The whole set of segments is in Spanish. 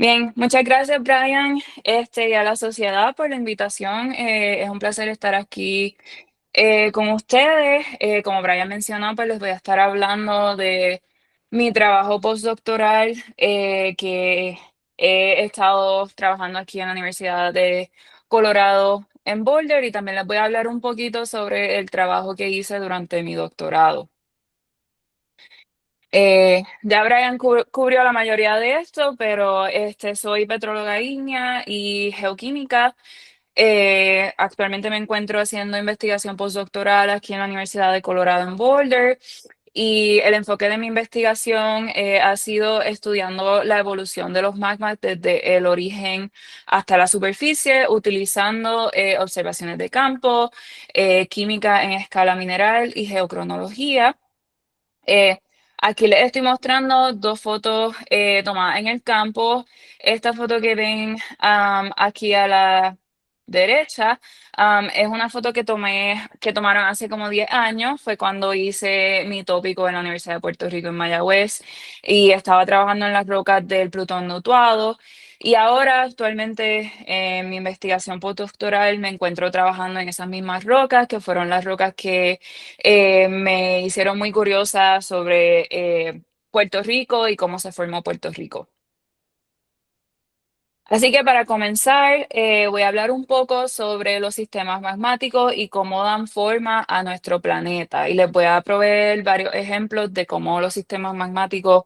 Bien, muchas gracias, Brian, y a la sociedad por la invitación. Es un placer estar aquí con ustedes. Como Brian mencionó, pues les voy a estar hablando de mi trabajo postdoctoral, que he estado trabajando aquí en la Universidad de Colorado en Boulder, y también les voy a hablar un poquito sobre el trabajo que hice durante mi doctorado. Ya Brian cubrió la mayoría de esto, pero soy petróloga ígnea y geoquímica. Actualmente me encuentro haciendo investigación postdoctoral aquí en la Universidad de Colorado en Boulder, y el enfoque de mi investigación ha sido estudiando la evolución de los magmas desde el origen hasta la superficie, utilizando observaciones de campo, química en escala mineral y geocronología. Eh, Aquí les estoy mostrando dos fotos tomadas en el campo. Esta foto que ven aquí a la derecha es una foto que tomaron hace como 10 años. Fue cuando hice mi tópico en la Universidad de Puerto Rico en Mayagüez, y estaba trabajando en las rocas del Plutón Nutuado. Y ahora, actualmente, en mi investigación postdoctoral, me encuentro trabajando en esas mismas rocas, que fueron las rocas que me hicieron muy curiosa sobre Puerto Rico y cómo se formó Puerto Rico. Así que para comenzar, voy a hablar un poco sobre los sistemas magmáticos y cómo dan forma a nuestro planeta. Y les voy a proveer varios ejemplos de cómo los sistemas magmáticos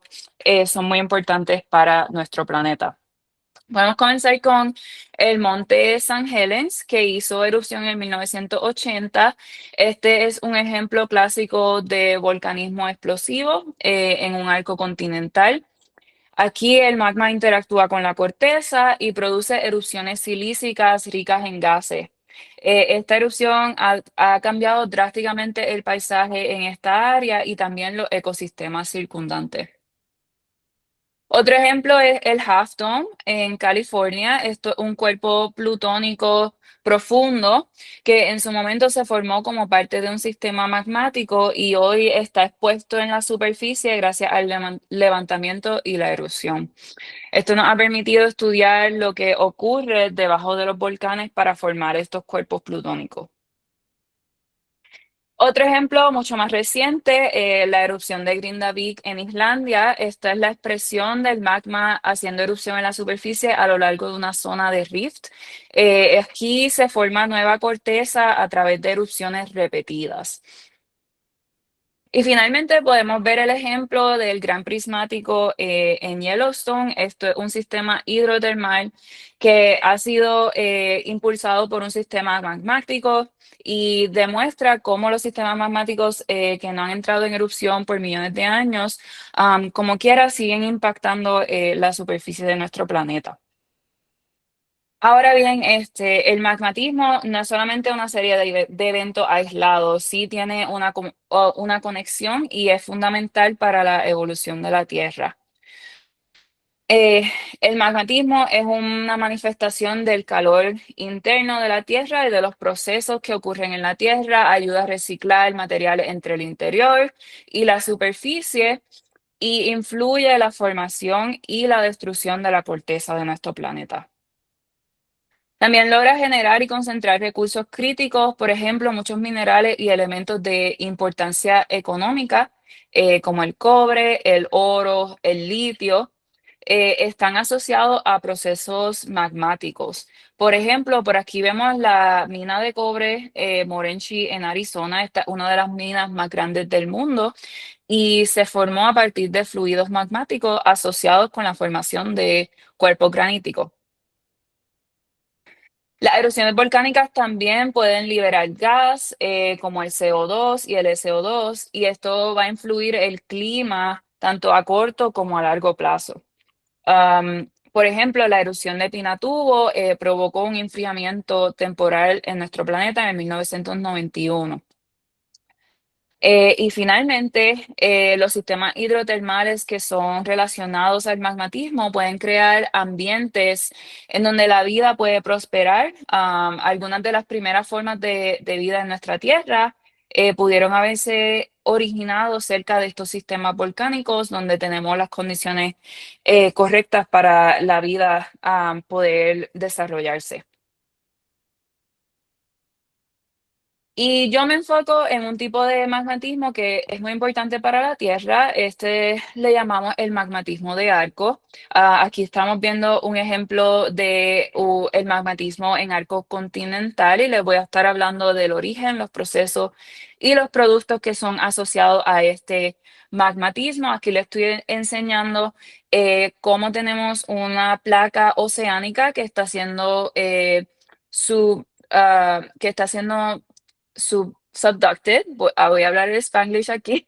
son muy importantes para nuestro planeta. Vamos a comenzar con el Monte San Helens, que hizo erupción en 1980. Este es un ejemplo clásico de volcanismo explosivo en un arco continental. Aquí el magma interactúa con la corteza y produce erupciones silícicas ricas en gases. Esta erupción ha cambiado drásticamente el paisaje en esta área y también los ecosistemas circundantes. Otro ejemplo es el Half Dome en California. Esto es un cuerpo plutónico profundo que en su momento se formó como parte de un sistema magmático y hoy está expuesto en la superficie gracias al levantamiento y la erosión. Esto nos ha permitido estudiar lo que ocurre debajo de los volcanes para formar estos cuerpos plutónicos. Otro ejemplo mucho más reciente, la erupción de Grindavik en Islandia. Esta es la expresión del magma haciendo erupción en la superficie a lo largo de una zona de rift. Aquí se forma nueva corteza a través de erupciones repetidas. Y finalmente podemos ver el ejemplo del gran prismático en Yellowstone. Esto es un sistema hidrotermal que ha sido impulsado por un sistema magmático, y demuestra cómo los sistemas magmáticos que no han entrado en erupción por millones de años, como quiera, siguen impactando la superficie de nuestro planeta. Ahora bien, el magmatismo no es solamente una serie de eventos aislados, sí tiene una conexión y es fundamental para la evolución de la Tierra. Eh, el magmatismo es una manifestación del calor interno de la Tierra y de los procesos que ocurren en la Tierra. Ayuda a reciclar materiales entre el interior y la superficie, y influye en la formación y la destrucción de la corteza de nuestro planeta. También logra generar y concentrar recursos críticos, por ejemplo, muchos minerales y elementos de importancia económica, como el cobre, el oro, el litio, están asociados a procesos magmáticos. Por ejemplo, por aquí vemos la mina de cobre Morenci en Arizona. Esta es una de las minas más grandes del mundo y se formó a partir de fluidos magmáticos asociados con la formación de cuerpos graníticos. Las erupciones volcánicas también pueden liberar gas como el CO2 y el SO2, y esto va a influir el clima tanto a corto como a largo plazo. Por ejemplo, la erupción de Pinatubo provocó un enfriamiento temporal en nuestro planeta en 1991. Y finalmente, los sistemas hidrotermales que son relacionados al magmatismo pueden crear ambientes en donde la vida puede prosperar. Algunas de las primeras formas de vida en nuestra Tierra pudieron haberse originado cerca de estos sistemas volcánicos donde tenemos las condiciones correctas para la vida poder desarrollarse. Y yo me enfoco en un tipo de magmatismo que es muy importante para la Tierra. Este le llamamos el magmatismo de arco. Aquí estamos viendo un ejemplo de el magmatismo en arco continental y les voy a estar hablando del origen, los procesos y los productos que son asociados a este magmatismo. Aquí les estoy enseñando cómo tenemos una placa oceánica que está haciendo que está haciendo subducted, voy a hablar en Spanglish aquí,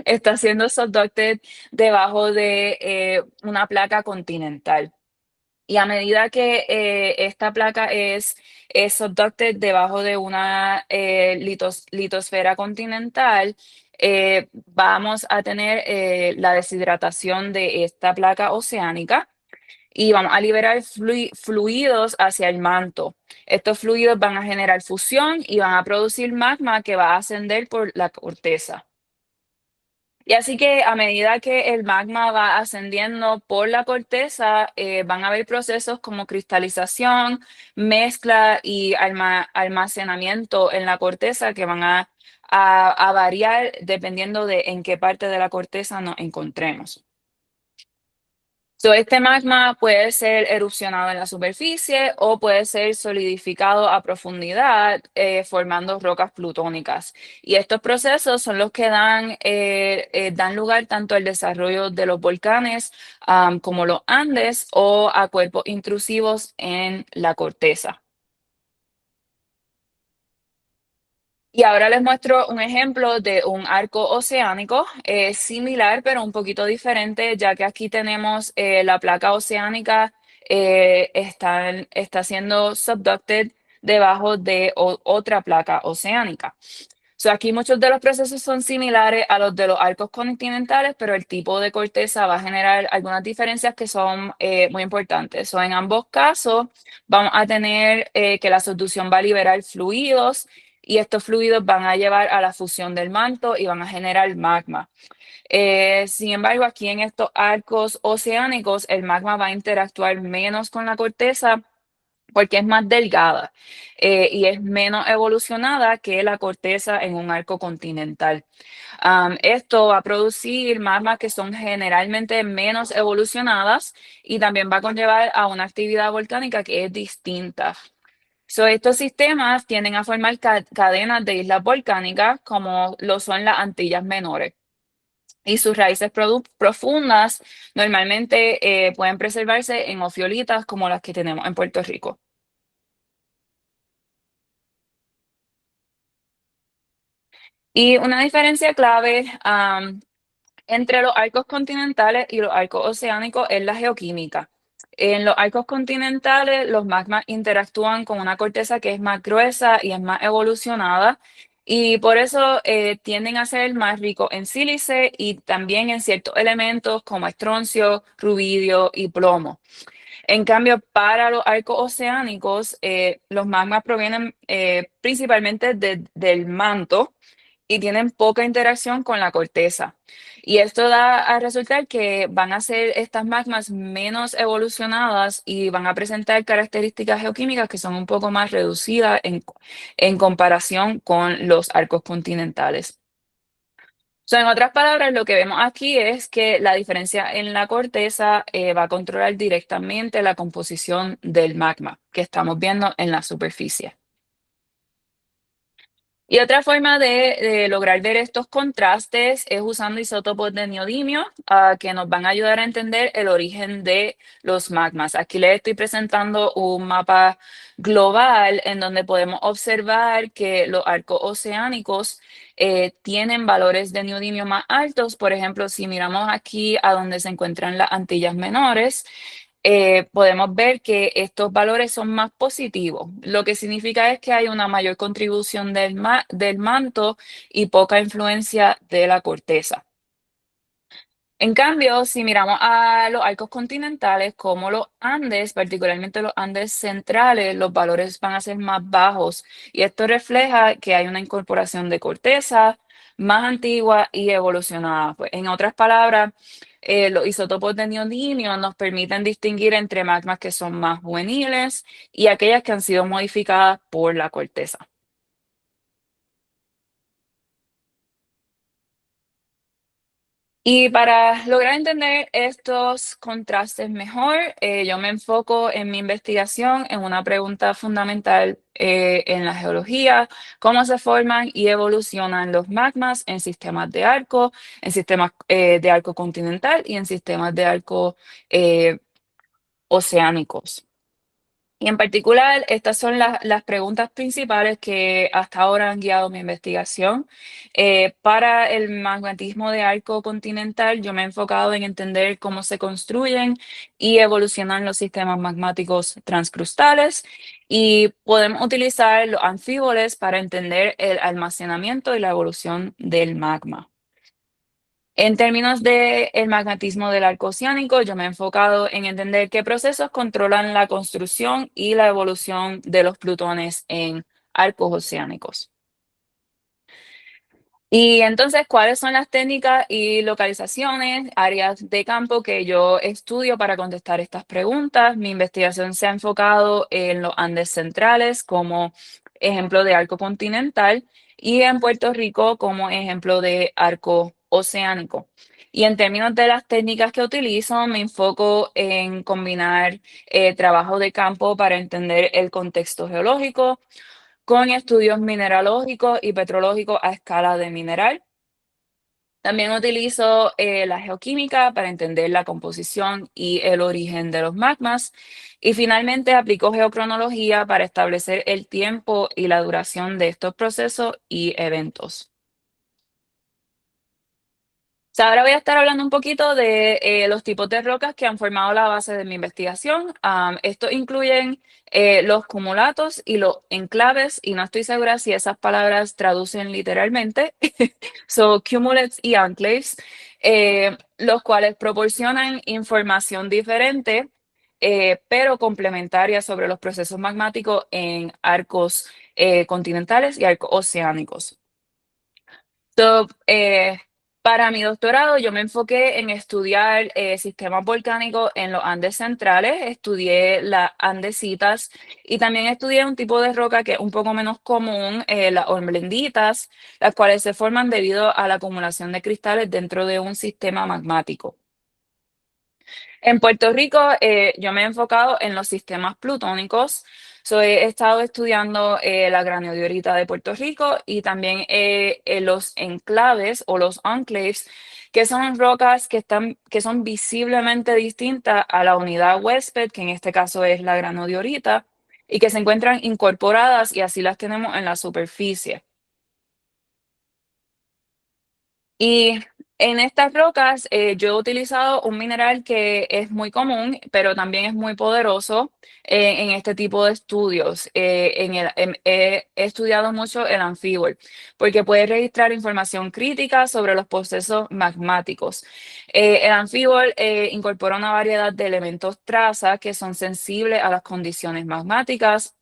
está siendo subducted debajo de una placa continental. Y a medida que esta placa es subducted debajo de una litosfera continental, vamos a tener la deshidratación de esta placa oceánica y vamos a liberar fluidos hacia el manto. Estos fluidos van a generar fusión y van a producir magma que va a ascender por la corteza. Y así que a medida que el magma va ascendiendo por la corteza, van a haber procesos como cristalización, mezcla y almacenamiento en la corteza que van a variar dependiendo de en qué parte de la corteza nos encontremos. Este magma puede ser erupcionado en la superficie o puede ser solidificado a profundidad, formando rocas plutónicas. Y estos procesos son los que dan lugar tanto al desarrollo de los volcanes, como los Andes o a cuerpos intrusivos en la corteza. Y ahora les muestro un ejemplo de un arco oceánico, similar pero un poquito diferente, ya que aquí tenemos la placa oceánica está siendo subducted debajo de otra placa oceánica. Aquí muchos de los procesos son similares a los de los arcos continentales, pero el tipo de corteza va a generar algunas diferencias que son muy importantes. En ambos casos vamos a tener que la subducción va a liberar fluidos y estos fluidos van a llevar a la fusión del manto y van a generar magma. Sin embargo, aquí en estos arcos oceánicos, el magma va a interactuar menos con la corteza porque es más delgada y es menos evolucionada que la corteza en un arco continental. Esto va a producir magmas que son generalmente menos evolucionadas y también va a conllevar a una actividad volcánica que es distinta. Estos sistemas tienden a formar cadenas de islas volcánicas como lo son las Antillas Menores. Y sus raíces profundas normalmente pueden preservarse en ofiolitas como las que tenemos en Puerto Rico. Y una diferencia clave entre los arcos continentales y los arcos oceánicos es la geoquímica. En los arcos continentales, los magmas interactúan con una corteza que es más gruesa y es más evolucionada, y por eso tienden a ser más ricos en sílice y también en ciertos elementos como estroncio, rubidio y plomo. En cambio, para los arcos oceánicos, los magmas provienen principalmente del manto y tienen poca interacción con la corteza. Y esto da a resultar que van a ser estas magmas menos evolucionadas y van a presentar características geoquímicas que son un poco más reducidas en comparación con los arcos continentales. En otras palabras, lo que vemos aquí es que la diferencia en la corteza va a controlar directamente la composición del magma que estamos viendo en la superficie. Y otra forma de lograr ver estos contrastes es usando isótopos de neodimio, que nos van a ayudar a entender el origen de los magmas. Aquí les estoy presentando un mapa global en donde podemos observar que los arcos oceánicos tienen valores de neodimio más altos. Por ejemplo, si miramos aquí a donde se encuentran las Antillas Menores, podemos ver que estos valores son más positivos. Lo que significa es que hay una mayor contribución del manto y poca influencia de la corteza. En cambio, si miramos a los arcos continentales como los Andes, particularmente los Andes centrales, los valores van a ser más bajos y esto refleja que hay una incorporación de corteza más antigua y evolucionada. Pues, en otras palabras, los isótopos de neodimio nos permiten distinguir entre magmas que son más juveniles y aquellas que han sido modificadas por la corteza. Y para lograr entender estos contrastes mejor, yo me enfoco en mi investigación en una pregunta fundamental en la geología: cómo se forman y evolucionan los magmas en sistemas de arco, en sistemas de arco continental y en sistemas de arco eh, oceánicos. Y en particular, estas son las preguntas principales que hasta ahora han guiado mi investigación. Para el magmatismo de arco continental, yo me he enfocado en entender cómo se construyen y evolucionan los sistemas magmáticos transcrustales, y podemos utilizar los anfíboles para entender el almacenamiento y la evolución del magma. En términos del magmatismo del arco oceánico, yo me he enfocado en entender qué procesos controlan la construcción y la evolución de los plutones en arcos oceánicos. Y entonces, ¿cuáles son las técnicas y localizaciones, áreas de campo que yo estudio para contestar estas preguntas? Mi investigación se ha enfocado en los Andes centrales como ejemplo de arco continental y en Puerto Rico como ejemplo de arco oceánico. Y en términos de las técnicas que utilizo, me enfoco en combinar trabajo de campo para entender el contexto geológico con estudios mineralógicos y petrológicos a escala de mineral. También utilizo la geoquímica para entender la composición y el origen de los magmas. Y finalmente aplico geocronología para establecer el tiempo y la duración de estos procesos y eventos. Sea, ahora voy a estar hablando un poquito de los tipos de rocas que han formado la base de mi investigación. Estos incluyen los cumulatos y los enclaves, y no estoy segura si esas palabras traducen literalmente. So, cumulates y enclaves, los cuales proporcionan información diferente, pero complementaria sobre los procesos magmáticos en arcos continentales y arcos oceánicos. So, para mi doctorado, yo me enfoqué en estudiar sistemas volcánicos en los Andes centrales, estudié las andesitas y también estudié un tipo de roca que es un poco menos común, las hornblenditas, las cuales se forman debido a la acumulación de cristales dentro de un sistema magmático. En Puerto Rico, yo me he enfocado en los sistemas plutónicos. He estado estudiando la granodiorita de Puerto Rico y también en los enclaves o los enclaves, que son rocas que son visiblemente distintas a la unidad huésped, que en este caso es la granodiorita, y que se encuentran incorporadas y así las tenemos en la superficie. Y en estas rocas yo he utilizado un mineral que es muy común, pero también es muy poderoso en este tipo de estudios. He estudiado mucho el anfíbol, porque puede registrar información crítica sobre los procesos magmáticos. El anfíbol incorpora una variedad de elementos traza que son sensibles a las condiciones magmáticas.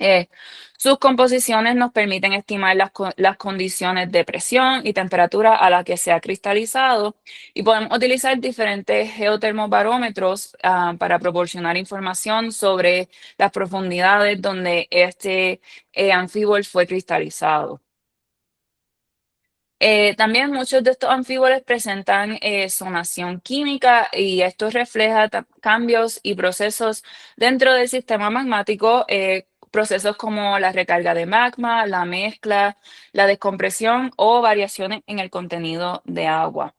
eh, Sus composiciones nos permiten estimar las condiciones de presión y temperatura a la que se ha cristalizado, y podemos utilizar diferentes geotermobarómetros para proporcionar información sobre las profundidades donde este anfíbol fue cristalizado. También muchos de estos anfíboles presentan zonación química, y esto refleja cambios y procesos dentro del sistema magmático, procesos como la recarga de magma, la mezcla, la descompresión o variaciones en el contenido de agua.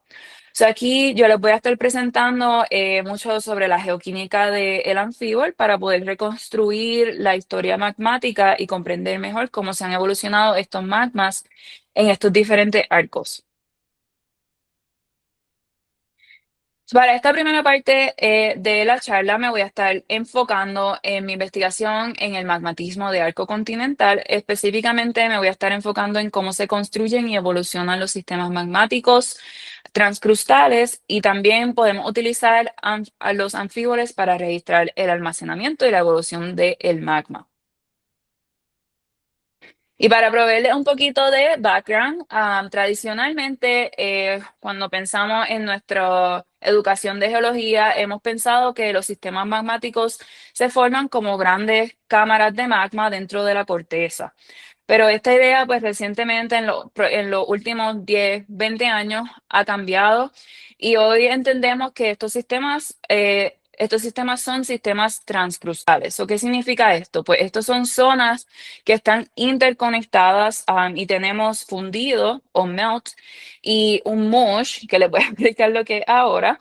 Aquí yo les voy a estar presentando mucho sobre la geoquímica del anfíbol para poder reconstruir la historia magmática y comprender mejor cómo se han evolucionado estos magmas en estos diferentes arcos. Para esta primera parte de la charla me voy a estar enfocando en mi investigación en el magmatismo de arco continental. Específicamente me voy a estar enfocando en cómo se construyen y evolucionan los sistemas magmáticos transcrustales y también podemos utilizar a los anfíboles para registrar el almacenamiento y la evolución del magma. Y para proveerle un poquito de background, tradicionalmente, cuando pensamos en nuestra educación de geología, hemos pensado que los sistemas magmáticos se forman como grandes cámaras de magma dentro de la corteza. Pero esta idea, pues recientemente, en los últimos 10, 20 años, ha cambiado y hoy entendemos que estos sistemas son sistemas transcrustales. ¿O qué significa esto? Pues estos son zonas que están interconectadas y tenemos fundido o melt y un mush, que les voy a explicar lo que es ahora,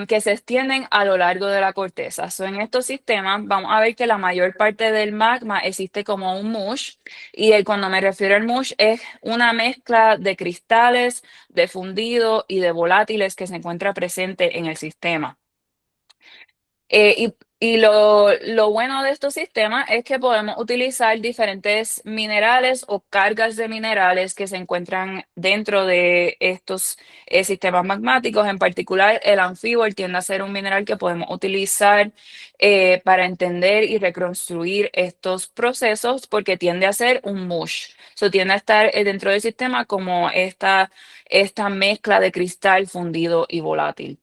que se extienden a lo largo de la corteza. So, en estos sistemas vamos a ver que la mayor parte del magma existe como un mush y cuando me refiero al mush es una mezcla de cristales, de fundido y de volátiles que se encuentra presente en el sistema. Y lo bueno de estos sistemas es que podemos utilizar diferentes minerales o cargas de minerales que se encuentran dentro de estos sistemas magmáticos. En particular, el anfibol tiende a ser un mineral que podemos utilizar para entender y reconstruir estos procesos porque tiende a ser un mush. So, tiende a estar dentro del sistema como esta mezcla de cristal fundido y volátil.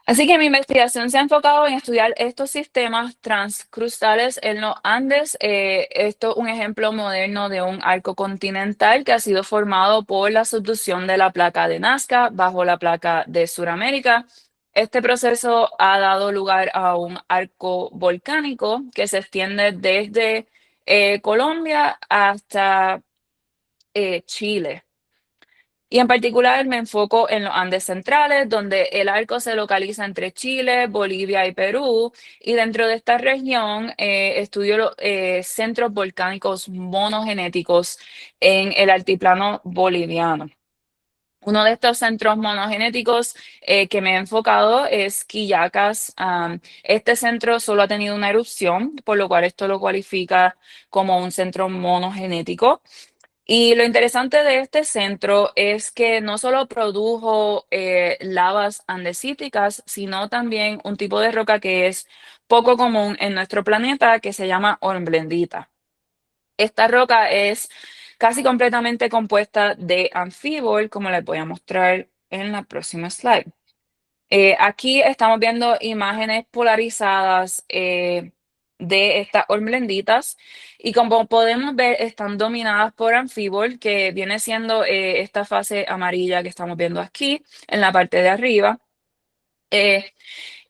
Así que mi investigación se ha enfocado en estudiar estos sistemas transcrustales en los Andes. Esto es un ejemplo moderno de un arco continental que ha sido formado por la subducción de la placa de Nazca bajo la placa de Sudamérica. Este proceso ha dado lugar a un arco volcánico que se extiende desde Colombia hasta Chile. Y en particular me enfoco en los Andes centrales, donde el arco se localiza entre Chile, Bolivia y Perú. Y dentro de esta región estudio los centros volcánicos monogenéticos en el altiplano boliviano. Uno de estos centros monogenéticos que me he enfocado es Quillacas. Este centro solo ha tenido una erupción, por lo cual esto lo cualifica como un centro monogenético. Y lo interesante de este centro es que no solo produjo lavas andesíticas, sino también un tipo de roca que es poco común en nuestro planeta, que se llama hornblendita. Esta roca es casi completamente compuesta de anfíbol, como les voy a mostrar en la próxima slide. Aquí estamos viendo imágenes polarizadas de estas hornblenditas y como podemos ver están dominadas por anfíbol, que viene siendo esta fase amarilla que estamos viendo aquí en la parte de arriba. Eh,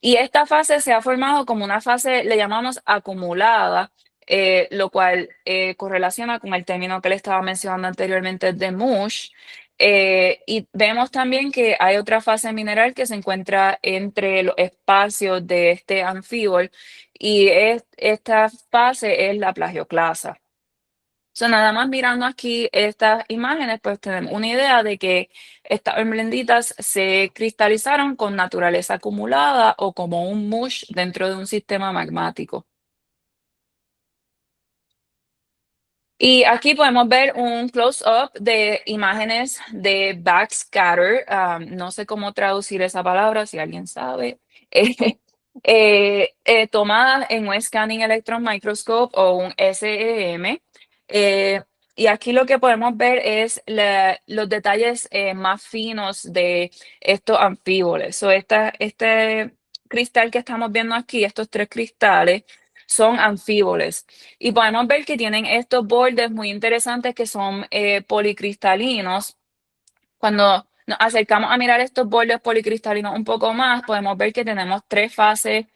y esta fase se ha formado como una fase, le llamamos acumulada, lo cual correlaciona con el término que le estaba mencionando anteriormente de mush. Y vemos también que hay otra fase mineral que se encuentra entre los espacios de este anfíbol y esta fase es la plagioclasa. So, nada más mirando aquí estas imágenes, pues tenemos una idea de que estas hornblenditas se cristalizaron con naturaleza acumulada o como un mush dentro de un sistema magmático. Y aquí podemos ver un close-up de imágenes de backscatter. No sé cómo traducir esa palabra, si alguien sabe. Tomadas en un Scanning Electron Microscope o un SEM. Eh, y aquí lo que podemos ver es los detalles más finos de estos anfíboles. Este cristal que estamos viendo aquí, estos tres cristales, son anfíboles. Y podemos ver que tienen estos bordes muy interesantes que son policristalinos. Cuando nos acercamos a mirar estos bordes policristalinos un poco más, podemos ver que tenemos tres fases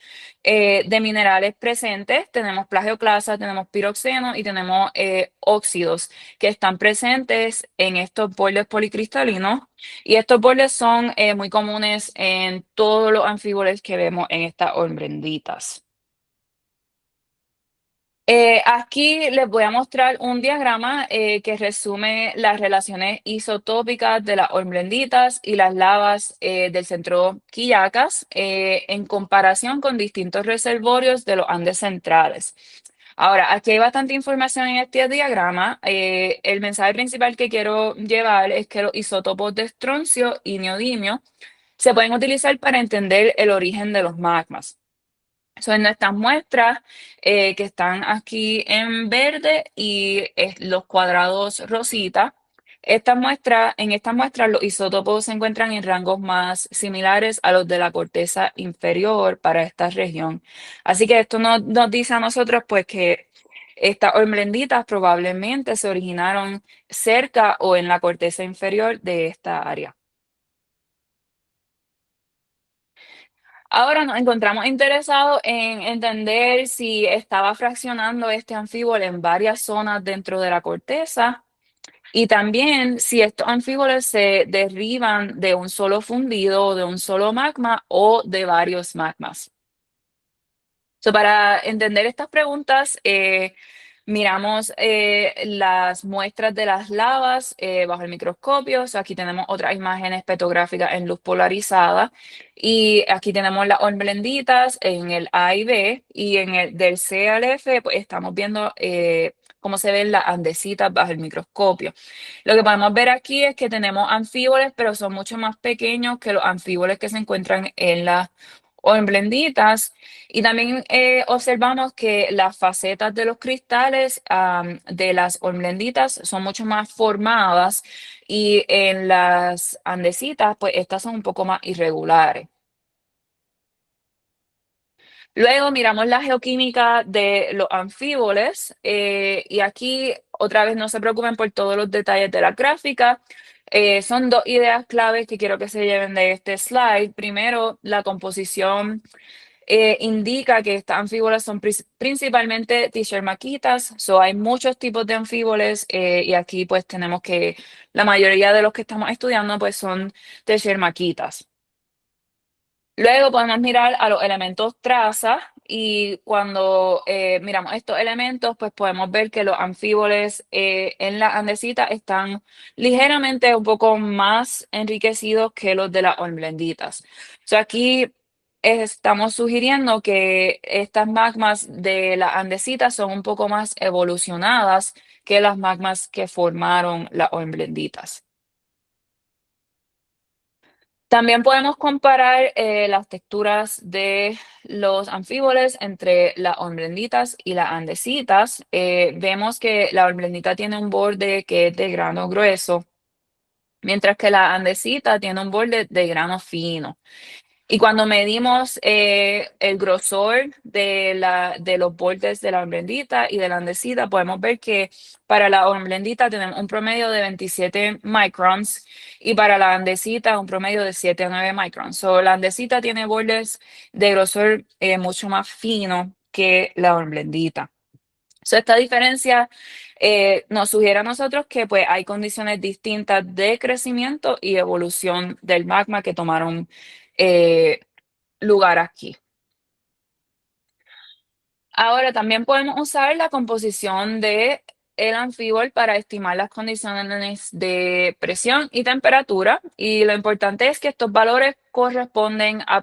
de minerales presentes. Tenemos plagioclasa, tenemos piroxeno y tenemos óxidos que están presentes en estos bordes policristalinos. Y estos bordes son muy comunes en todos los anfíboles que vemos en estas hornblenditas. Aquí les voy a mostrar un diagrama que resume las relaciones isotópicas de las hornblenditas y las lavas del centro Quillacas en comparación con distintos reservorios de los Andes centrales. Ahora, aquí hay bastante información en este diagrama. El mensaje principal que quiero llevar es que los isótopos de estroncio y neodimio se pueden utilizar para entender el origen de los magmas. Son estas muestras que están aquí en verde y los cuadrados rosita. En estas muestras los isótopos se encuentran en rangos más similares a los de la corteza inferior para esta región. Así que esto nos dice a nosotros pues que estas hornblenditas probablemente se originaron cerca o en la corteza inferior de esta área. Ahora nos encontramos interesados en entender si estaba fraccionando este anfíbolo en varias zonas dentro de la corteza y también si estos anfíboles se derriban de un solo fundido, de un solo magma o de varios magmas. So, para entender estas preguntas, miramos las muestras de las lavas bajo el microscopio. So, aquí tenemos otras imágenes petrográficas en luz polarizada. Y aquí tenemos las hornblenditas en el A y B. Y en el del C al F, pues estamos viendo cómo se ven las andesitas bajo el microscopio. Lo que podemos ver aquí es que tenemos anfíboles, pero son mucho más pequeños que los anfíboles que se encuentran en las hornblenditas. Y también observamos que las facetas de los cristales de las hornblenditas son mucho más formadas y en las andesitas, pues estas son un poco más irregulares. Luego miramos la geoquímica de los anfíboles y aquí otra vez no se preocupen por todos los detalles de la gráfica. Son dos ideas claves que quiero que se lleven de este slide. Primero, la composición indica que estas anfíbolas son principalmente t-shirt so hay muchos tipos de anfíboles y aquí pues tenemos que la mayoría de los que estamos estudiando pues son t-shirt. Luego podemos mirar a los elementos traza y cuando miramos estos elementos, pues podemos ver que los anfíboles en la andesita están ligeramente un poco más enriquecidos que los de las hornblenditas. So aquí estamos sugiriendo que estas magmas de la andesita son un poco más evolucionadas que las magmas que formaron las hornblenditas. También podemos comparar las texturas de los anfíboles entre las hornblenditas y las andesitas. Vemos que la hornblendita tiene un borde que es de grano grueso, mientras que la andesita tiene un borde de grano fino. Y cuando medimos el grosor de los bordes de la hornblendita y de la andesita, podemos ver que para la hornblendita tenemos un promedio de 27 microns y para la andesita un promedio de 7 a 9 microns. So, la andesita tiene bordes de grosor mucho más fino que la hornblendita. So, esta diferencia nos sugiere a nosotros que pues, hay condiciones distintas de crecimiento y evolución del magma que tomaron eh, lugar aquí. Ahora también podemos usar la composición de el anfíbol para estimar las condiciones de presión y temperatura y lo importante es que estos valores corresponden a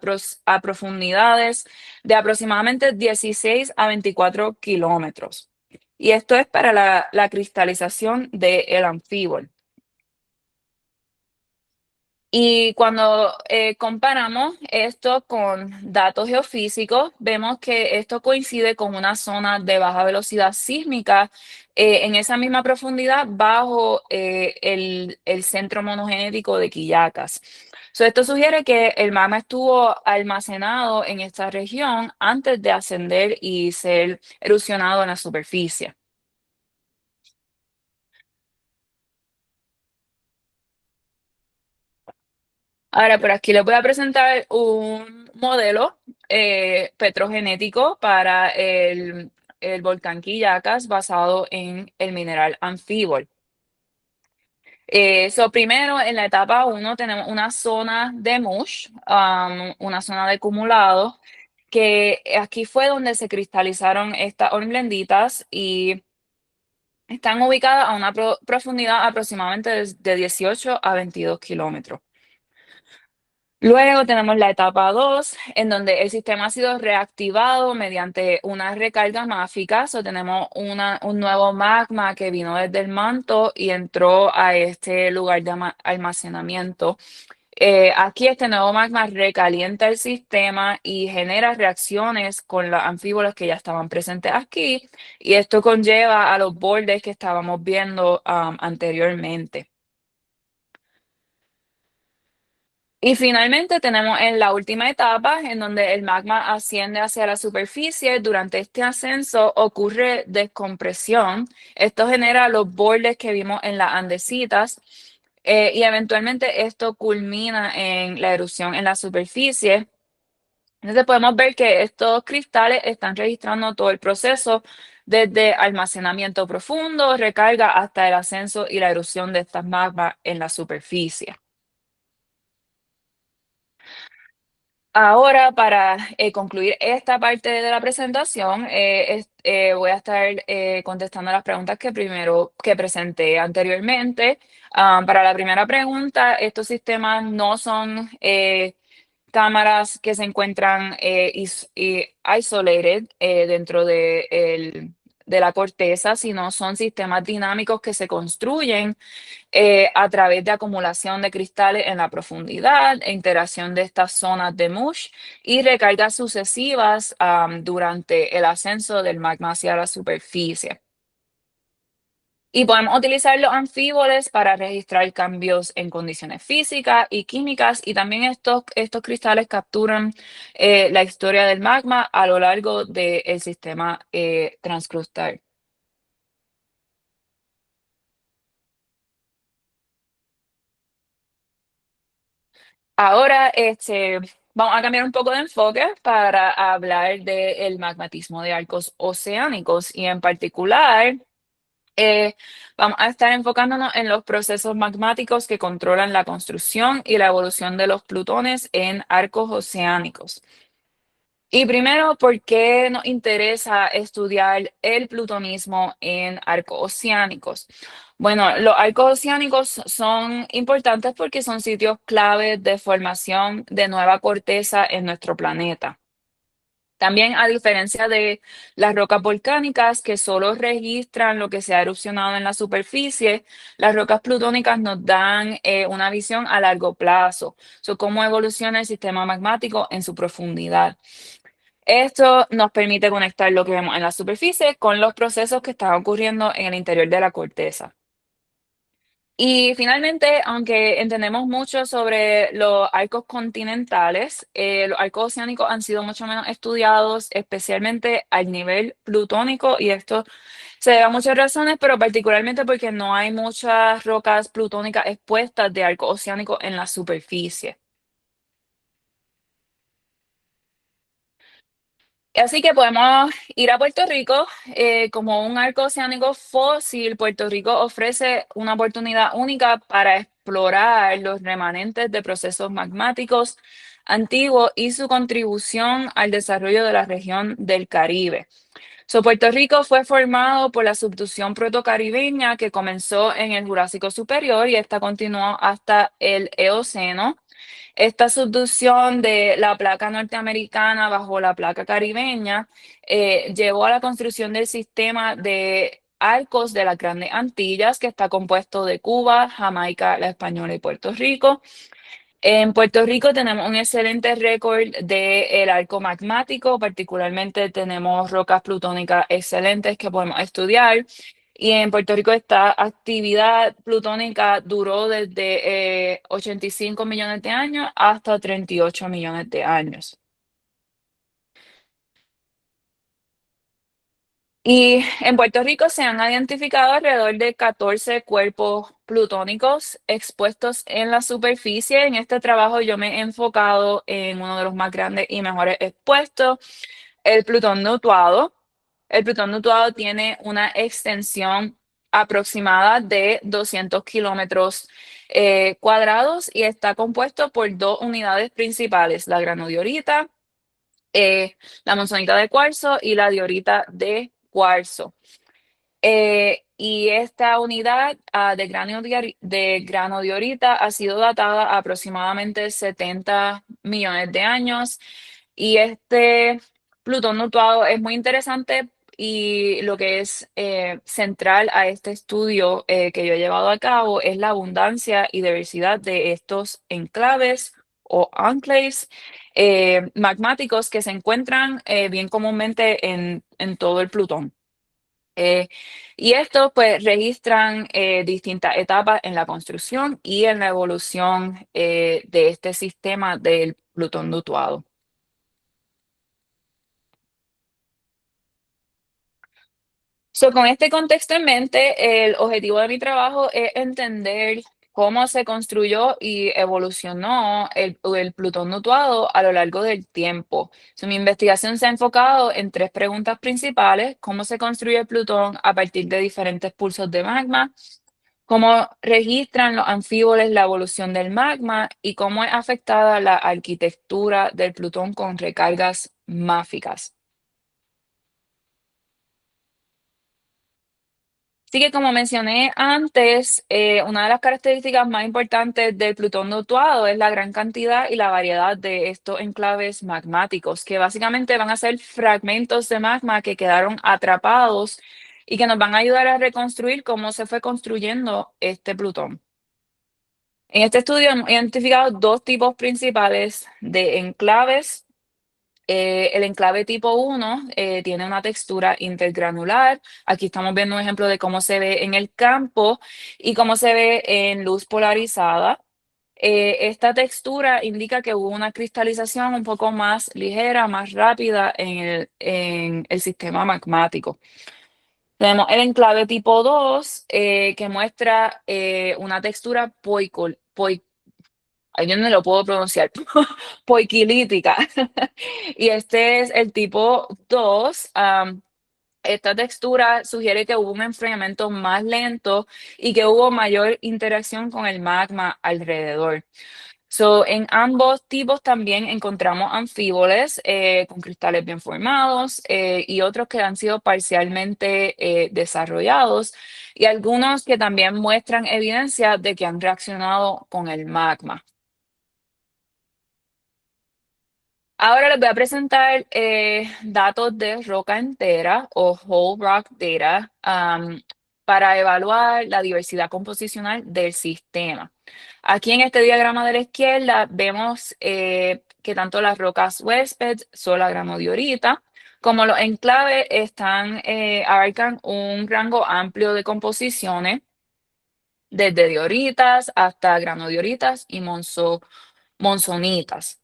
profundidades de aproximadamente 16 a 24 kilómetros. Y esto es para la cristalización del anfíbol. Y cuando comparamos esto con datos geofísicos, vemos que esto coincide con una zona de baja velocidad sísmica en esa misma profundidad bajo el centro monogenético de Quillacas. So, esto sugiere que el magma estuvo almacenado en esta región antes de ascender y ser erosionado en la superficie. Ahora, por aquí les voy a presentar un modelo petrogenético para el volcán Quillacas basado en el mineral anfíbol. Primero, en la etapa 1 tenemos una zona de mush, una zona de acumulado, que aquí fue donde se cristalizaron estas hornblenditas y están ubicadas a una profundidad aproximadamente de 18 a 22 kilómetros. Luego tenemos la etapa 2, en donde el sistema ha sido reactivado mediante una recarga máfica. O tenemos un nuevo magma que vino desde el manto y entró a este lugar de almacenamiento. Aquí este nuevo magma recalienta el sistema y genera reacciones con los anfíbolas que ya estaban presentes aquí, y esto conlleva a los bordes que estábamos viendo anteriormente. Y finalmente tenemos en la última etapa, en donde el magma asciende hacia la superficie. Durante este ascenso ocurre descompresión. Esto genera los bordes que vimos en las andesitas, y eventualmente esto culmina en la erupción en la superficie. Entonces podemos ver que estos cristales están registrando todo el proceso desde almacenamiento profundo, recarga, hasta el ascenso y la erupción de estas magmas en la superficie. Ahora, para concluir esta parte de la presentación, voy a estar contestando las preguntas que presenté anteriormente. Para la primera pregunta, estos sistemas no son cámaras que se encuentran isolated dentro de la corteza, sino son sistemas dinámicos que se construyen a través de acumulación de cristales en la profundidad, e interacción de estas zonas de mush y recargas sucesivas durante el ascenso del magma hacia la superficie. Y podemos utilizar los anfíboles para registrar cambios en condiciones físicas y químicas, y también estos cristales capturan la historia del magma a lo largo del sistema transcrustal. Ahora, vamos a cambiar un poco de enfoque para hablar del magmatismo de arcos oceánicos, y en particular eh, vamos a estar enfocándonos en los procesos magmáticos que controlan la construcción y la evolución de los plutones en arcos oceánicos. Y primero, ¿por qué nos interesa estudiar el plutonismo en arcos oceánicos? Bueno, los arcos oceánicos son importantes porque son sitios clave de formación de nueva corteza en nuestro planeta. También, a diferencia de las rocas volcánicas que solo registran lo que se ha erupcionado en la superficie, las rocas plutónicas nos dan una visión a largo plazo sobre cómo evoluciona el sistema magmático en su profundidad. Esto nos permite conectar lo que vemos en la superficie con los procesos que están ocurriendo en el interior de la corteza. Y finalmente, aunque entendemos mucho sobre los arcos continentales, los arcos oceánicos han sido mucho menos estudiados, especialmente al nivel plutónico, y esto se debe a muchas razones, pero particularmente porque no hay muchas rocas plutónicas expuestas de arcos oceánicos en la superficie. Así que podemos ir a Puerto Rico. Como un arco oceánico fósil, Puerto Rico ofrece una oportunidad única para explorar los remanentes de procesos magmáticos antiguos y su contribución al desarrollo de la región del Caribe. Puerto Rico fue formado por la subducción protocaribeña que comenzó en el Jurásico Superior, y esta continuó hasta el Eoceno. Esta subducción de la placa norteamericana bajo la placa caribeña llevó a la construcción del sistema de arcos de las Grandes Antillas, que está compuesto de Cuba, Jamaica, La Española y Puerto Rico. En Puerto Rico tenemos un excelente récord del arco magmático. Particularmente tenemos rocas plutónicas excelentes que podemos estudiar. Y en Puerto Rico esta actividad plutónica duró desde 85 millones de años hasta 38 millones de años. Y en Puerto Rico se han identificado alrededor de 14 cuerpos plutónicos expuestos en la superficie. En este trabajo yo me he enfocado en uno de los más grandes y mejores expuestos, el Plutón nutuado. El Plutón nutuado tiene una extensión aproximada de 200 kilómetros cuadrados, y está compuesto por dos unidades principales, la granodiorita eh, la monzonita de cuarzo y la diorita de cuarzo. Y esta unidad de grano diorita ha sido datada a aproximadamente 70 millones de años. Y este Plutón nutuado es muy interesante y lo que es central a este estudio que yo he llevado a cabo es la abundancia y diversidad de estos enclaves o enclaves magmáticos que se encuentran bien comúnmente en todo el Plutón. Eh, y estos pues registran distintas etapas en la construcción y en la evolución de este sistema del Plutón nutuado. So, con este contexto en mente, el objetivo de mi trabajo es entender cómo se construyó y evolucionó el Plutón nutuado a lo largo del tiempo. So, mi investigación se ha enfocado en tres preguntas principales: cómo se construye el Plutón a partir de diferentes pulsos de magma, cómo registran los anfíboles la evolución del magma y cómo es afectada la arquitectura del Plutón con recargas máficas. Sí que como mencioné antes, una de las características más importantes del Plutón nutuado es la gran cantidad y la variedad de estos enclaves magmáticos, que básicamente van a ser fragmentos de magma que quedaron atrapados y que nos van a ayudar a reconstruir cómo se fue construyendo este Plutón. En este estudio hemos identificado dos tipos principales de enclaves. El enclave tipo 1 tiene una textura intergranular. Aquí estamos viendo un ejemplo de cómo se ve en el campo y cómo se ve en luz polarizada. Esta textura indica que hubo una cristalización un poco más ligera, más rápida en el sistema magmático. Tenemos el enclave tipo 2 que muestra una textura ay, yo no lo puedo pronunciar, poiquilítica. Y este es el tipo 2. Esta textura sugiere que hubo un enfriamiento más lento y que hubo mayor interacción con el magma alrededor. So, en ambos tipos también encontramos anfíboles con cristales bien formados y otros que han sido parcialmente desarrollados y algunos que también muestran evidencia de que han reaccionado con el magma. Ahora les voy a presentar datos de roca entera o whole rock data para evaluar la diversidad composicional del sistema. Aquí en este diagrama de la izquierda vemos que tanto las rocas huésped, sola granodiorita, como los enclaves abarcan un rango amplio de composiciones, desde dioritas hasta granodioritas y monzonitas.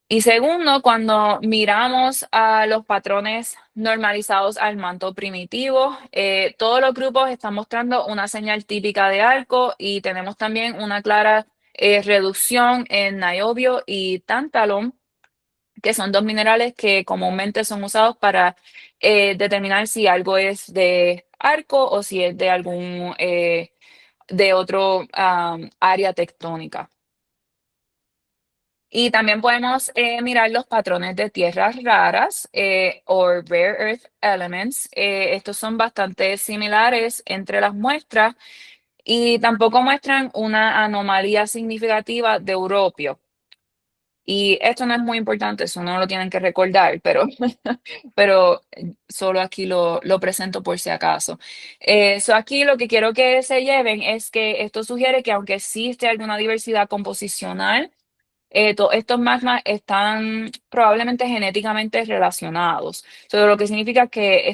Y segundo, cuando miramos a los patrones normalizados al manto primitivo, todos los grupos están mostrando una señal típica de arco y tenemos también una clara reducción en niobio y tantalón, que son dos minerales que comúnmente son usados para determinar si algo es de arco o si es de de otro área tectónica. Y también podemos mirar los patrones de tierras raras o rare earth elements. Estos son bastante similares entre las muestras y tampoco muestran una anomalía significativa de europio. Y esto no es muy importante, eso no lo tienen que recordar, pero solo aquí lo presento por si acaso. Aquí lo que quiero que se lleven es que esto sugiere que aunque existe alguna diversidad composicional, estos magmas están probablemente genéticamente relacionados. Lo que significa que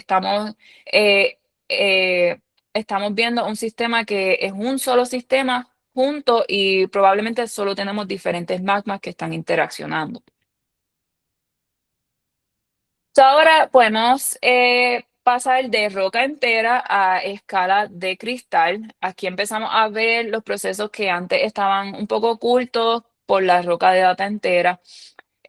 eh, eh, estamos viendo un sistema que es un solo sistema junto y probablemente solo tenemos diferentes magmas que están interaccionando. Ahora podemos pasar de roca entera a escala de cristal. Aquí empezamos a ver los procesos que antes estaban un poco ocultos por la roca de data entera.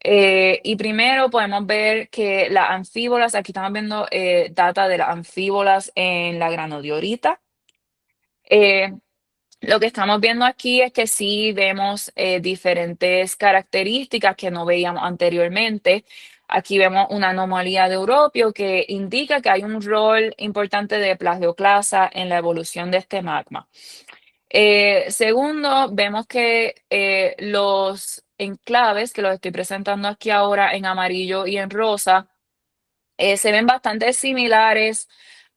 Y primero podemos ver que las anfíbolas, aquí estamos viendo data de las anfíbolas en la granodiorita. Lo que estamos viendo aquí es que sí vemos diferentes características que no veíamos anteriormente. Aquí vemos una anomalía de Europio que indica que hay un rol importante de plagioclasa en la evolución de este magma. Segundo, vemos que los enclaves, que los estoy presentando aquí ahora en amarillo y en rosa, se ven bastante similares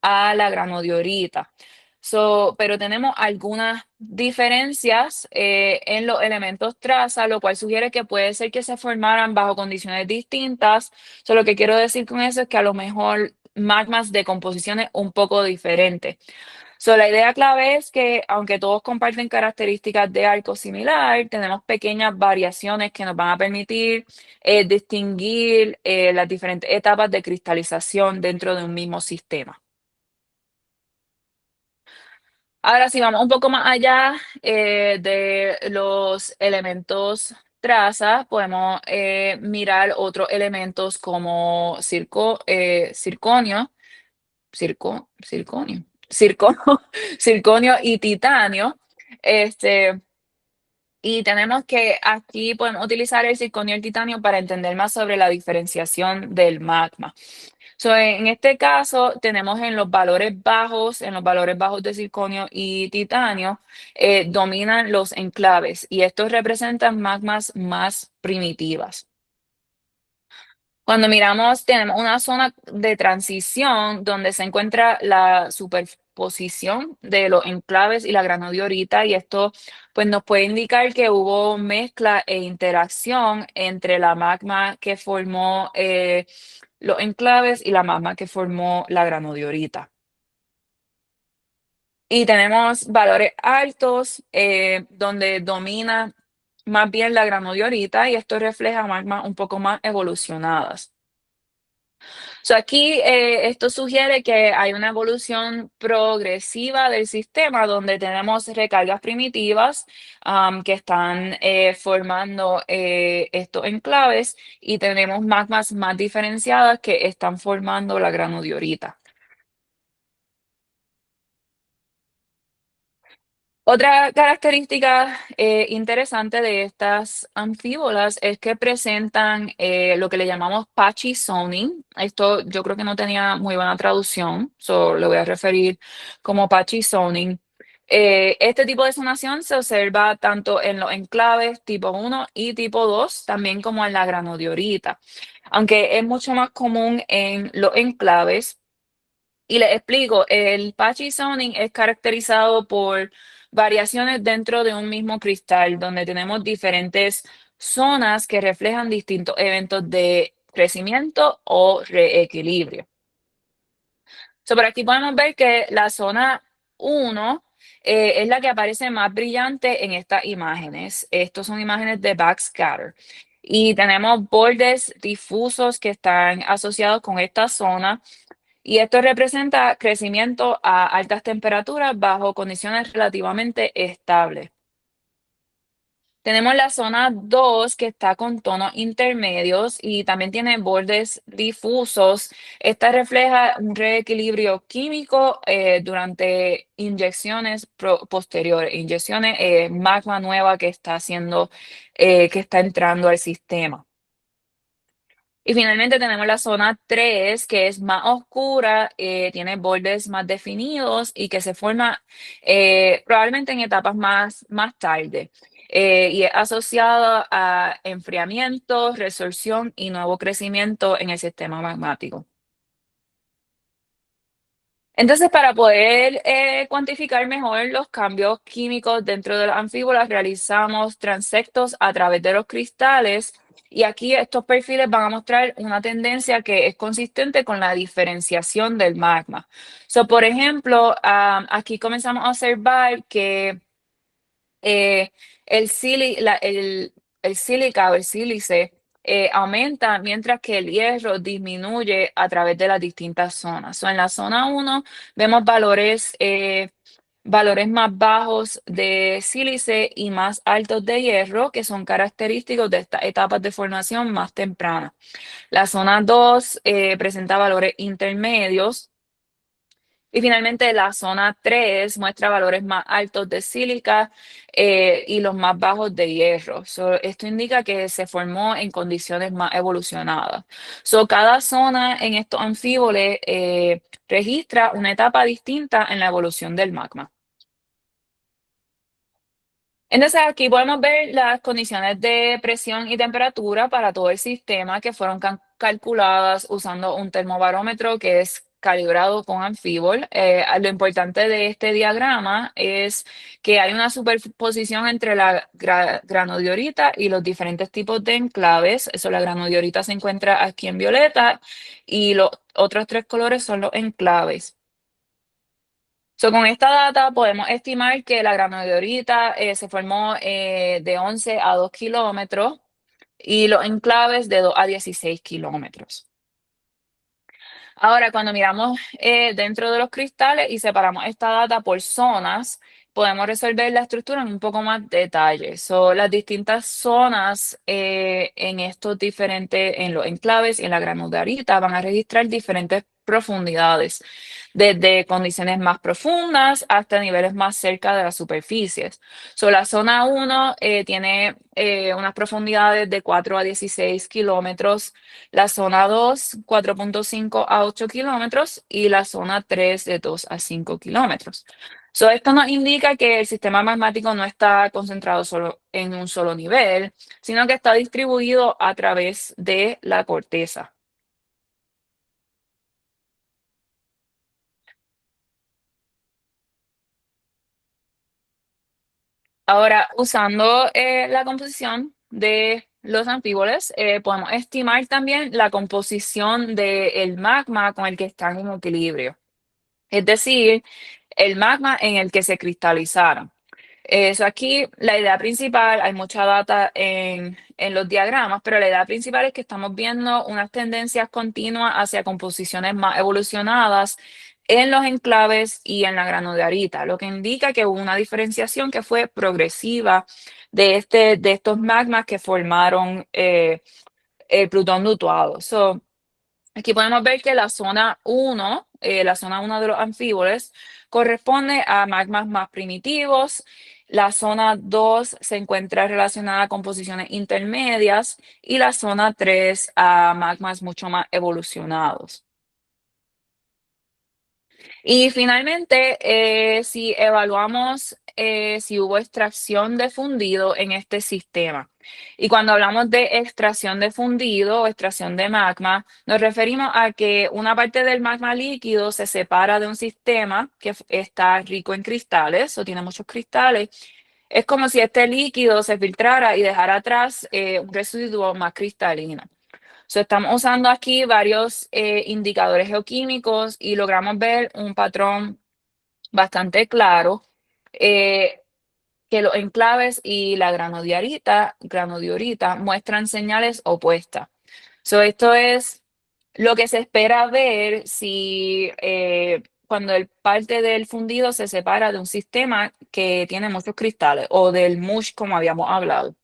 a la granodiorita. Pero tenemos algunas diferencias en los elementos traza, lo cual sugiere que puede ser que se formaran bajo condiciones distintas. Lo que quiero decir con eso es que a lo mejor magmas de composiciones un poco diferentes. La idea clave es que, aunque todos comparten características de arco similar, tenemos pequeñas variaciones que nos van a permitir distinguir las diferentes etapas de cristalización dentro de un mismo sistema. Ahora, si vamos un poco más allá de los elementos traza, podemos mirar otros elementos como circonio, circonio, circonio y titanio. Este, y tenemos que aquí podemos utilizar el circonio y el titanio para entender más sobre la diferenciación del magma. En este caso, tenemos en los valores bajos de circonio y titanio, dominan los enclaves y estos representan magmas más primitivas. Cuando miramos, tenemos una zona de transición donde se encuentra la superposición de los enclaves y la granodiorita, y esto pues, nos puede indicar que hubo mezcla e interacción entre la magma que formó los enclaves y la magma que formó la granodiorita. Y tenemos valores altos donde domina más bien la granodiorita, y esto refleja magmas un poco más evolucionadas. Aquí esto sugiere que hay una evolución progresiva del sistema donde tenemos recargas primitivas que están formando estos enclaves, y tenemos magmas más diferenciadas que están formando la granodiorita. Otra característica interesante de estas anfíbolas es que presentan lo que le llamamos patchy zoning. Esto yo creo que no tenía muy buena traducción, lo voy a referir como patchy zoning. Este tipo de zonación se observa tanto en los enclaves tipo 1 y tipo 2, también como en la granodiorita, aunque es mucho más común en los enclaves. Y les explico, el patchy zoning es caracterizado por variaciones dentro de un mismo cristal, donde tenemos diferentes zonas que reflejan distintos eventos de crecimiento o reequilibrio. Por aquí podemos ver que la zona 1 es la que aparece más brillante en estas imágenes. Estos son imágenes de backscatter. Y tenemos bordes difusos que están asociados con esta zona, y esto representa crecimiento a altas temperaturas bajo condiciones relativamente estables. Tenemos la zona 2 que está con tonos intermedios y también tiene bordes difusos. Esta refleja un reequilibrio químico durante inyecciones posteriores, inyecciones, magma nueva que está haciendo, que está entrando al sistema. Y finalmente tenemos la zona 3, que es más oscura, tiene bordes más definidos y que se forma probablemente en etapas más tarde. Y es asociada a enfriamiento, resorción y nuevo crecimiento en el sistema magmático. Entonces, para poder cuantificar mejor los cambios químicos dentro de las anfíbolas, realizamos transectos a través de los cristales, y aquí estos perfiles van a mostrar una tendencia que es consistente con la diferenciación del magma. Por ejemplo, aquí comenzamos a observar que eh, el sílica o el sílice aumenta mientras que el hierro disminuye a través de las distintas zonas. En la zona 1 vemos valores más bajos de sílice y más altos de hierro, que son característicos de estas etapas de formación más tempranas. La zona 2 presenta valores intermedios Y finalmente la zona 3 muestra valores más altos de sílica y los más bajos de hierro. Esto indica que se formó en condiciones más evolucionadas. Cada zona en estos anfíboles registra una etapa distinta en la evolución del magma. Entonces aquí podemos ver las condiciones de presión y temperatura para todo el sistema que fueron calculadas usando un termobarómetro que es calibrado con anfíbol. Lo importante de este diagrama es que hay una superposición entre la granodiorita y los diferentes tipos de enclaves. La granodiorita se encuentra aquí en violeta y los otros tres colores son los enclaves. Con esta data podemos estimar que la granodiorita se formó de 11 a 2 kilómetros y los enclaves de 2 a 16 kilómetros. Ahora, cuando miramos dentro de los cristales y separamos esta data por zonas, podemos resolver la estructura en un poco más detalle. Las distintas zonas en estos diferentes, en los enclaves y en la granodiorita van a registrar diferentes profundidades, desde condiciones más profundas hasta niveles más cerca de las superficies. La zona 1 tiene unas profundidades de 4 a 16 kilómetros, la zona 2, 4.5 a 8 kilómetros y la zona 3 de 2 a 5 kilómetros. Esto nos indica que el sistema magmático no está concentrado solo en un solo nivel, sino que está distribuido a través de la corteza. Ahora, usando la composición de los anfíboles, podemos estimar también la composición del magma con el que están en equilibrio, es decir, el magma en el que se cristalizaron. Eso aquí, la idea principal, hay mucha data en los diagramas, pero la idea principal es que estamos viendo unas tendencias continuas hacia composiciones más evolucionadas en los enclaves y en la granodiorita, lo que indica que hubo una diferenciación que fue progresiva de estos magmas que formaron el Plutón lutuado. Aquí podemos ver que la zona 1 de los anfíboles, corresponde a magmas más primitivos. La zona 2 se encuentra relacionada con posiciones intermedias y la zona 3 a magmas mucho más evolucionados. Y finalmente, si evaluamos si hubo extracción de fundido en este sistema. Y cuando hablamos de extracción de fundido o extracción de magma, nos referimos a que una parte del magma líquido se separa de un sistema que está rico en cristales o tiene muchos cristales. Es como si este líquido se filtrara y dejara atrás un residuo más cristalino. Estamos usando aquí varios indicadores geoquímicos y logramos ver un patrón bastante claro, eh, que los enclaves y la granodiorita muestran señales opuestas. Esto es lo que se espera ver si cuando el parte del fundido se separa de un sistema que tiene muchos cristales o del mush como habíamos hablado.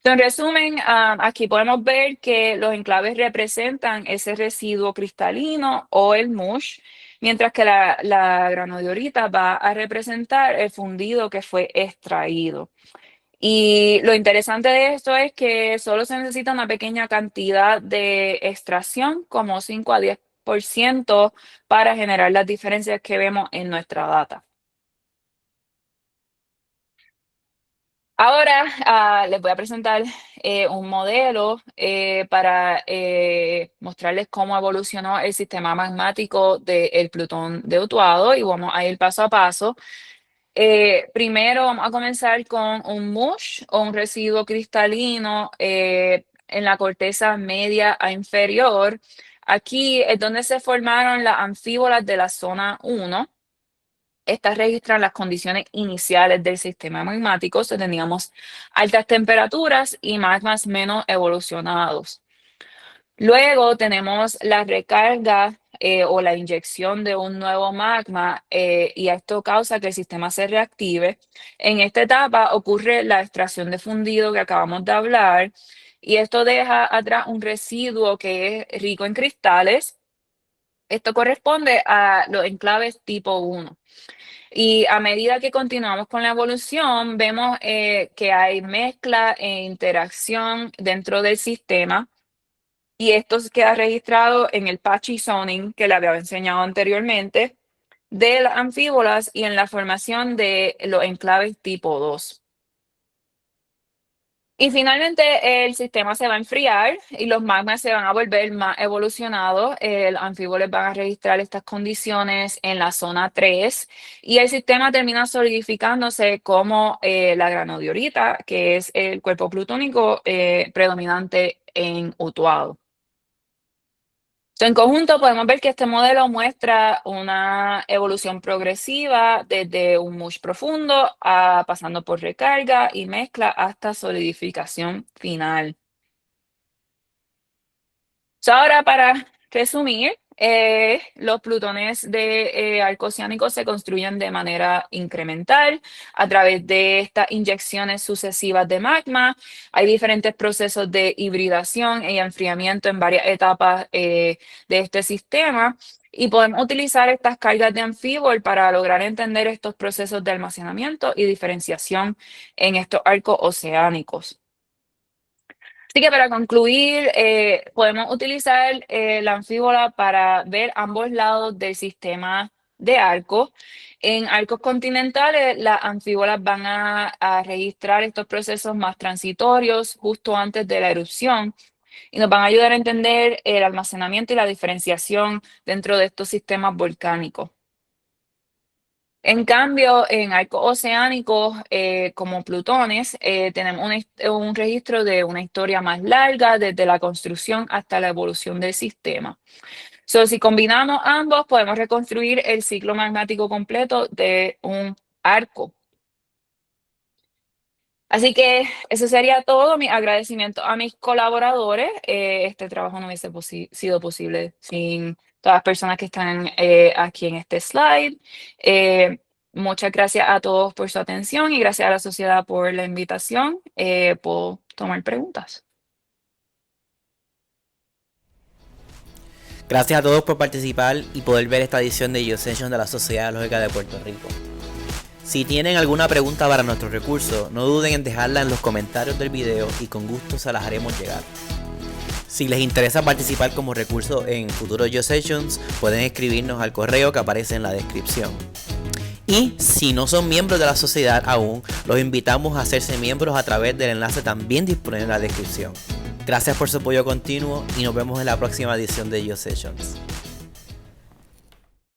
En resumen, aquí podemos ver que los enclaves representan ese residuo cristalino o el mush, mientras que la granodiorita va a representar el fundido que fue extraído. Y lo interesante de esto es que solo se necesita una pequeña cantidad de extracción, como 5 a 10%, para generar las diferencias que vemos en nuestra data. Ahora les voy a presentar un modelo para mostrarles cómo evolucionó el sistema magmático del Plutón de Utuado y vamos a ir paso a paso. Primero vamos a comenzar con un mush o un residuo cristalino en la corteza media a inferior. Aquí es donde se formaron las anfíbolas de la zona 1. Estas registran las condiciones iniciales del sistema magmático, teníamos altas temperaturas y magmas menos evolucionados. Luego tenemos la recarga o la inyección de un nuevo magma y esto causa que el sistema se reactive. En esta etapa ocurre la extracción de fundido que acabamos de hablar y esto deja atrás un residuo que es rico en cristales Esto corresponde a los enclaves tipo 1. Y a medida que continuamos con la evolución, vemos que hay mezcla e interacción dentro del sistema y esto se queda registrado en el patchy zoning que le había enseñado anteriormente de las anfíbolas y en la formación de los enclaves tipo 2. Y finalmente el sistema se va a enfriar y los magmas se van a volver más evolucionados. Los anfíbolas van a registrar estas condiciones en la zona 3 y el sistema termina solidificándose como la granodiorita, que es el cuerpo plutónico predominante en Utuado. En conjunto podemos ver que este modelo muestra una evolución progresiva desde un mush profundo pasando por recarga y mezcla hasta solidificación final. Ahora, para resumir, los plutones de arco oceánico se construyen de manera incremental a través de estas inyecciones sucesivas de magma. Hay diferentes procesos de hibridación y enfriamiento en varias etapas de este sistema. Y podemos utilizar estas cargas de anfíbol para lograr entender estos procesos de almacenamiento y diferenciación en estos arcos oceánicos. Así que para concluir, podemos utilizar la anfíbola para ver ambos lados del sistema de arco. En arcos continentales, las anfíbolas van a registrar estos procesos más transitorios justo antes de la erupción y nos van a ayudar a entender el almacenamiento y la diferenciación dentro de estos sistemas volcánicos. En cambio, en arcos oceánicos como plutones, tenemos un registro de una historia más larga desde la construcción hasta la evolución del sistema. Si combinamos ambos, podemos reconstruir el ciclo magmático completo de un arco. Así que eso sería todo. Mi agradecimiento a mis colaboradores. Este trabajo no hubiese sido posible sin todas las personas que están aquí en este slide. Muchas gracias a todos por su atención y gracias a la sociedad por la invitación. Puedo tomar preguntas. Gracias a todos por participar y poder ver esta edición de Geosessions de la Sociedad Geológica de Puerto Rico. Si tienen alguna pregunta para nuestros recursos, no duden en dejarla en los comentarios del video y con gusto se las haremos llegar. Si les interesa participar como recurso en futuros Geosessions, pueden escribirnos al correo que aparece en la descripción. Y si no son miembros de la sociedad aún, los invitamos a hacerse miembros a través del enlace también disponible en la descripción. Gracias por su apoyo continuo y nos vemos en la próxima edición de Geosessions.